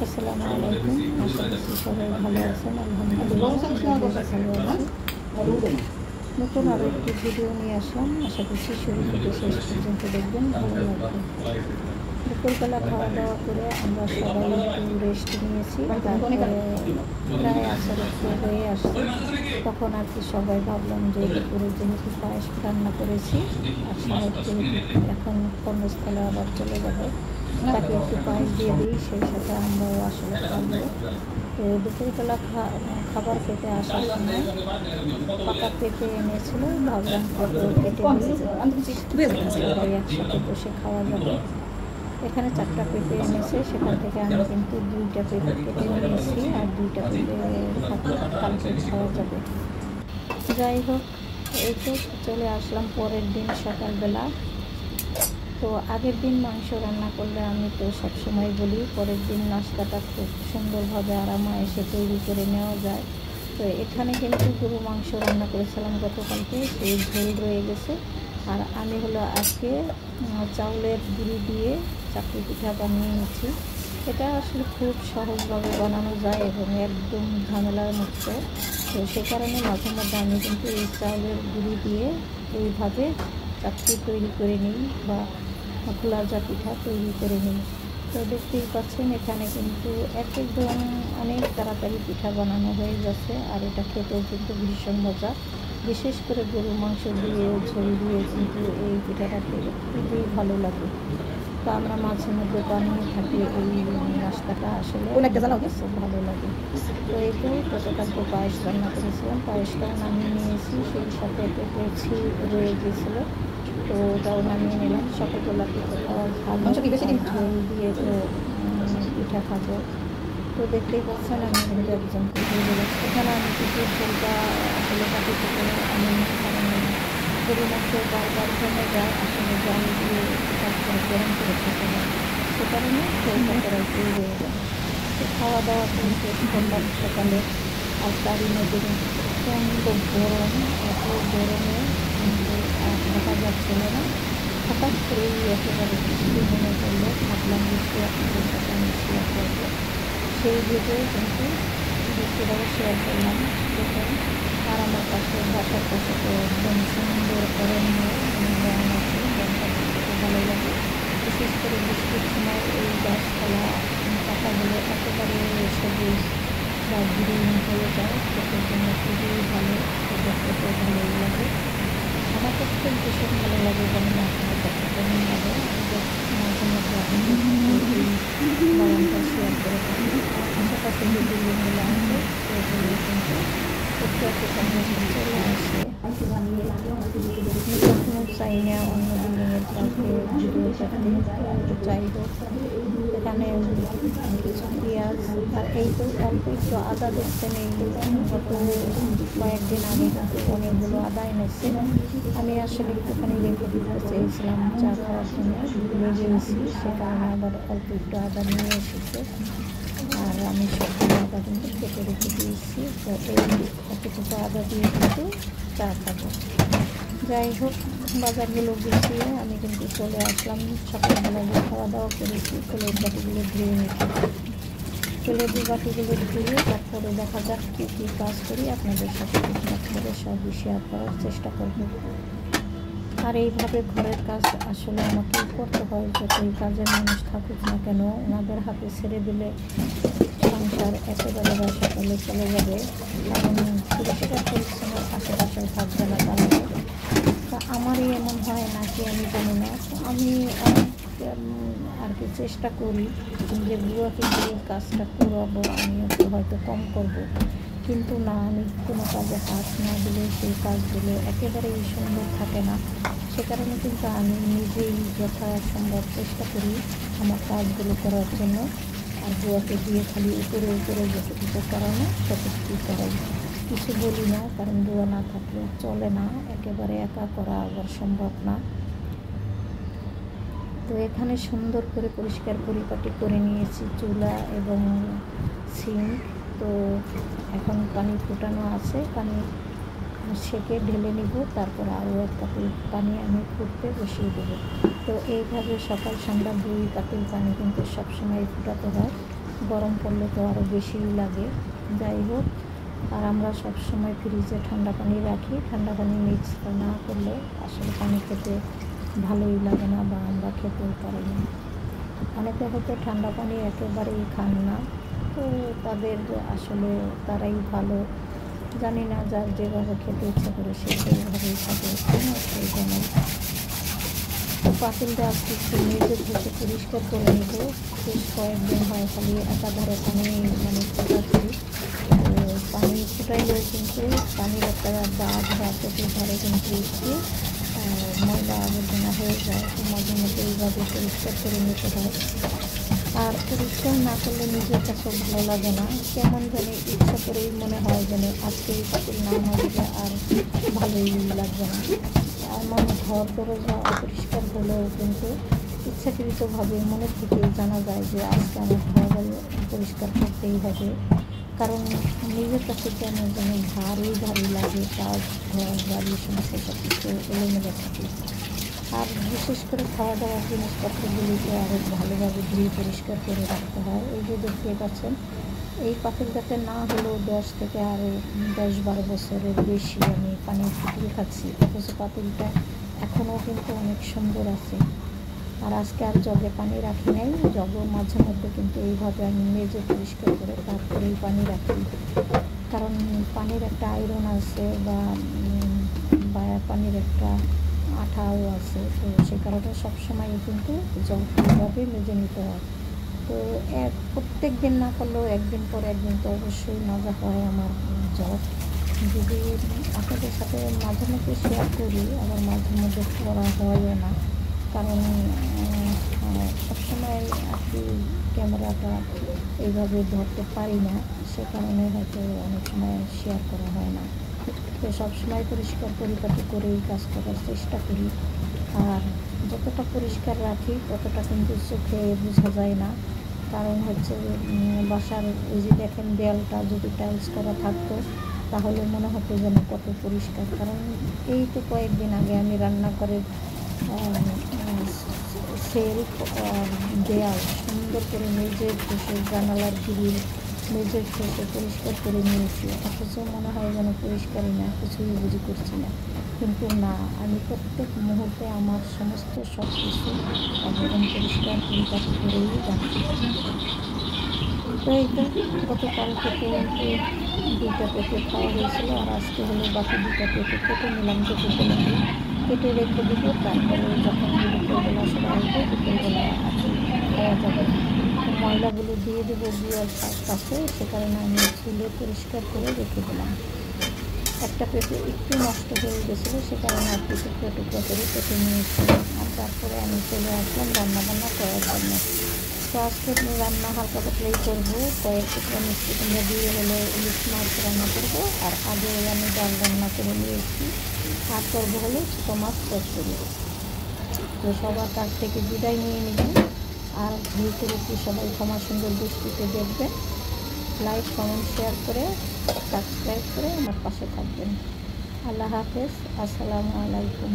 আসসালামু আলাইকুম। আশা করছি সবাই ভালো আছেন। আলহামদুলিল্লাহ ভালো আছি। নতুন আরও একটি ভিডিও নিয়ে আসলাম। আশা করছি শুরু থেকে শেষ পর্যন্ত দেখবেন, ভালো লাগবে। দুপুরবেলা খাওয়া দাওয়া করে আমরা সবাই একটু রেস্ট নিয়েছি। তারপরে প্রায় আসার একটু হয়ে আসছে, তখন আর কি সবাই ভাবলাম যে দুপুরে যেহেতু পায়েস রান্না করেছি আর সাহেব যেহেতু এখন কর্মস্থলে আবার চলে যাবে, তাকে একটু পায়েস দিয়ে দিই, সেই সাথে আমরাও আসলে খাবো। তো দুপুরবেলা খাবার খেতে আসার সময় পাকা পেঁপে এনেছিল, ভাবলাম কেটে সবাই একসাথে বসে খাওয়া যাবে। এখানে 4টা পেঁপে এনেছে, সেখান থেকে আমি কিন্তু 2টা পেঁপে কেটে নিয়েছি, আর 2টা পেঁপে কালকে খাওয়া যাবে। যাই হোক, এই তো চলে আসলাম পরের দিন সকালবেলা। তো আগের দিন মাংস রান্না করলে আমি তো সবসময় বলি পরের দিন নাস্তাটা খুব সুন্দরভাবে আরামায়েসে তৈরি করে নেওয়া যায়। তো এখানে কিন্তু গরু মাংস রান্না করেছিলাম গতকালকে, সেই ঝোল রয়ে গেছে। আর আমি হলো আজকে চাউলের গুঁড়ি দিয়ে চাকরি পিঠা বানিয়ে নিচ্ছি। এটা আসলে খুব সহজভাবে বানানো যায় এবং একদম ঝামেলার মুক্ত। তো সে কারণে মাঝে মধ্যে আমি কিন্তু এই চাউলের গুঁড়ি দিয়ে এইভাবে চাকরি তৈরি করে নিই বা খোলাজা পিঠা তৈরি করে নিই। তো দেখতেই পাচ্ছেন এখানে কিন্তু একদম অনেক তাড়াতাড়ি পিঠা বানানো হয়ে যাচ্ছে, আর এটা খেতেও কিন্তু ভীষণ মজা। বিশেষ করে গরু মাংস দিয়ে ঝোল দিয়ে কিন্তু এই পিঠাটা খেতে খুবই ভালো লাগে। তো আমরা মাঝে মধ্যে বানিয়ে থাকি এই নাস্তাটা, আসলে খুব ভালো লাগে। তো এই তো গতকালকে পায়েস রান্না করেছিলাম, পায়েসটাও নামিয়ে নিয়েছি, সেই সাথে পেঁপেছি রয়ে গিয়েছিলো, তো ওটাও নামিয়ে নিলাম। সকালবেলা পিঠা খাওয়া ভালো, ঝোল দিয়ে তো পিঠা খাবো। তো দেখতেই পাচ্ছেন আমি কিন্তু একজন এখানে আমি কিছু ঝোলটা আসলে কাটিতে করে আমি কারণ গরু মাংস বারবার জমে যায়, আসলে জল দিয়ে তারপরে গরম করে খেতে হয়, সে কারণে ঝোলটা করা একটু রয়ে যায়। তো খাওয়া দাওয়া করে শেষ করলাম সকালে। আর তারই মধ্যে কিন্তু প্রচণ্ড গরম, এত গরমে কিন্তু আর থাকা যাচ্ছিল না। হঠাৎ করেই একেবারে বৃষ্টি মনে করলো, ভাবলাম বৃষ্টি আপনাদের সাথে আমি শেয়ার করবো। সেই ভিডিও কিন্তু বৃষ্টিটাও শেয়ার করলাম দেখুন। আর আমার পাশে বাসার পাশে তো একদম সুন্দর অরণ্য বন আছে, বনটা দেখতে ভালো লাগে। বিশেষ করে বৃষ্টির সময় এই গাছপালা পাতাগুলো একেবারে সবুজ বা গ্রিন হয়ে যায়, সেটার জন্য খুবই ভালো, দেখতে ভালোই লাগে। আমার কাছে তো ভীষণ ভালো লাগে, যেমন আপনার কাছে কেমন লাগে। মাঝে মধ্যে এই বাগানটা শেয়ার করে থাকি। আশেপাশে যে বিল্ডিংগুলো আছে সেগুলো কিন্তু একটু একটু সামনে চলে আসে। কখনো চাই না অন্য বিল্ডিংয়ের কাউকে ভিডিও করতে, যাই হোক এখানে কিছু পেঁয়াজ আর এই তো অল্প একটু আদা দেখছেন। এই গত কয়েকদিন আগে কিন্তু অনেকগুলো আদা এনেছে, আমি আসলে একটুখানি রেখে দিতে চেয়েছিলাম চা খাওয়ার জন্য, ভুলে গিয়েছি, সে কারণে আবার অল্প একটু আদা নিয়ে এসেছে। আর আমি সবগুলো আদা কিন্তু কেটে রেখে দিয়েছি, তো এই এতটুকু আদা দিয়ে কিন্তু চা খাবো। যাই হোক, বাজারগুলো গুছিয়ে আমি কিন্তু চলে আসলাম। সকালবেলা যে খাওয়া দাওয়া করেছি ফুলের বাটিগুলো ধুয়ে নিচ্ছি। ফুলের বাটিগুলো ধুয়ে তারপরে দেখা যাক কী কী কাজ করি, আপনাদের সাথে ঠিকঠাক করে সবই শেয়ার করার চেষ্টা করব। আর এইভাবে ঘরের কাজ আসলে আমাকেই করতে হয়, যতই কাজের মানুষ থাকুক না কেন, ওনাদের হাতে ছেড়ে দিলে সংসার একেবারে সকালে চলে যাবে, কারণ পরিষ্কার পরিচ্ছন্ন আশেপাশেও থাকবে না তাহলে। তা আমারই এমন হয় নাকি আমি জানি না। তো আমি অনেক আর কি চেষ্টা করি যে বুয়াকে দিয়ে কাজটা করাবো, আমি একটু হয়তো কম করব, কিন্তু না, আমি কোনো কাজে হাত না দিলে সেই কাজগুলো একেবারেই সুন্দর থাকে না। সে কারণে কিন্তু আমি নিজেই যথাসম্ভব চেষ্টা করি আমার কাজগুলো করার জন্য, আর বুয়াকে দিয়ে খালি উপরে উপরে যতটুকু করানো ততটুকু করাই, কিছু বলি না, কারণ বুয়া না থাকলে চলে না, একেবারে একা করা আবার সম্ভব না। তো এখানে সুন্দর করে পরিষ্কার পরিপাটি করে নিয়েছি চুলা এবং সিঙ্ক। তো এখন পানি ফুটানো আছে, পানি সেকে ঢেলে নিব, তারপর আরও এক পাতিল পানি আমি ফুটতে বসিয়ে দেবো। তো এইভাবে সকাল সন্ধ্যা 2 পাতিল পানি কিন্তু সবসময় ফুটাতে হয়, গরম পড়লে তো আরও বেশিই লাগে। যাই হোক, আর আমরা সবসময় ফ্রিজে ঠান্ডা পানি রাখি। ঠান্ডা পানি মিক্স না করলে আসলে পানি খেতে ভালোই লাগে না, বা আমরা খেতেও পারি না। অনেকে হয়তো ঠান্ডা পানি একেবারেই খান না, তো তাদের আসলে তারাই ভালো। জানি না, যার যেভাবে খেতে ইচ্ছা করে সে সেইভাবেই খাবে, কোনো অসুবিধা নেই। তো পাতিলটা আজকে একটু মেজে ধুতে পরিষ্কার করে নেব। বেশ কয়েকদিন হয় খালি একাধারে পানি ফোটাচ্ছি। তো পানি ফুটাইলেও কিন্তু পানির একটা দাগ বা চোখের ধারে কিন্তু একটু ময়লা আবর্জনা হয়ে যায়। তো মাঝে মধ্যে এইভাবে পরিষ্কার করে নিতে হয়। আর পরিষ্কার না করলে নিজের কাছে ভালো লাগে না, কেমন জানি ইচ্ছা করেই মনে হয় যেন আজকে এই পাতিল না মাজলে আর ভালোই লাগবে না। এমন ঘর দরজা অপরিষ্কার হলেও কিন্তু ইচ্ছাকৃতভাবে মনে থেকেই জানা যায় যে আজকে আমার ঘর পরিষ্কার করতেই হবে। কারণ নিজের কাছে কেমন যেন ভারী ভারী লাগে, কাজ ঘর বাড়ি সমস্ত সব কিছু এলোমেলো থাকে। আর বিশেষ করে খাওয়া দাওয়ার জিনিসপত্রগুলিকে আরও ভালোভাবে ধুয়ে পরিষ্কার করে রাখতে হয়। এই যে দেখতে পাচ্ছেন, এই পাতিলটাতে না হলেও 10 থেকে আরও 10-12 বছরের বেশি আমি পানি ফুটিয়ে খাচ্ছি, অথচ পাতিলটা এখনও কিন্তু অনেক সুন্দর আছে। আর আজকে আর জগে পানি রাখি নাই, জগও মাঝে মধ্যে কিন্তু এইভাবে আমি মেজে পরিষ্কার করে তারপরেই পানি রাখি। কারণ পানির একটা আয়রন আছে, বা পানির একটা আঠাও আছে, তো সে কারণে সবসময় কিন্তু জগ এইভাবে মেজে নিতে হয়। তো প্রত্যেক দিন না করলেও একদিন পর একদিন তো অবশ্যই মাজা হয় আমার জগ। যদি আপনাদের সাথে মাঝে মধ্যে শেয়ার করি, আবার মাঝে মধ্যে করা হয়ও না, কারণ সবসময় আর কি ক্যামেরাটা এইভাবে ধরতে পারি না, সে কারণে হয়তো অনেক সময় শেয়ার করা হয় না। তো সবসময় পরিষ্কার পরিপাটি করেই কাজ করার চেষ্টা করি। আর যতটা পরিষ্কার রাখি ততটা কিন্তু চোখে বোঝা যায় না। কারণ হচ্ছে বাসার এই যে দেখেন, দেয়ালটা যদি টাইলস করা থাকতো তাহলে মনে হতো যেন কত পরিষ্কার। কারণ এই তো কয়েকদিন আগে আমি রান্নাঘরের সেলফ দেয়াল সুন্দর করে মেজে ঘষে, জানালার গ্রিল মেজে ঘষে পরিষ্কার করে নিয়েছি, অথচ মনে হয় যেন পরিষ্কারই না, কিছুই বুঝি করছি না। কিন্তু না, আমি প্রত্যেক মুহূর্তে আমার সমস্ত সব কিছু একদম পরিষ্কার পরিপাটি করেই রাখি। তো এই তো গতকালকে কিন্তু 2টা পেঁপে খাওয়া হয়েছিল, আর আজকে হলো বাকি 2টা পেঁপে কেটে নিলাম, কেটে রেখে দেবো। তারপরে যখন বিকেলবেলা সবাই আসবে, বিকেলবেলা আর কি খাওয়া যাবে। তো ময়লাগুলো দিয়ে দেবো গুঁড়ার কাছে, সে কারণে আমি তুলে পরিষ্কার করে রেখে দিলাম। একটা পেঁপে একটু নষ্ট হয়ে গেছিলো, সে কারণে আর কি টুকরো টুকরো করে কেটে নিয়েছিলাম। আর তারপরে আমি চলে আসলাম রান্নাবান্না করার জন্য। তো আজকে রান্না হালকা পাতলাই করবো, কয়েক টুকরা মিষ্টি কুমড়া দিয়ে হলো ইলিশ মাছ রান্না করবো। আর আগে আমি ডাল রান্না করে নিয়েছি, আর করবো হলো ছোটো মাছ চচ্চড়ি। তো সবার কাছ থেকে বিদায় নিয়ে নেবেন। আর ভিডিওটি সবাই ক্ষমা সুন্দর দৃষ্টিতে দেখবেন। লাইক কমেন্ট শেয়ার করে সাবস্ক্রাইব করে আমার পাশে থাকবেন। আল্লাহ হাফেজ, আসসালামু আলাইকুম।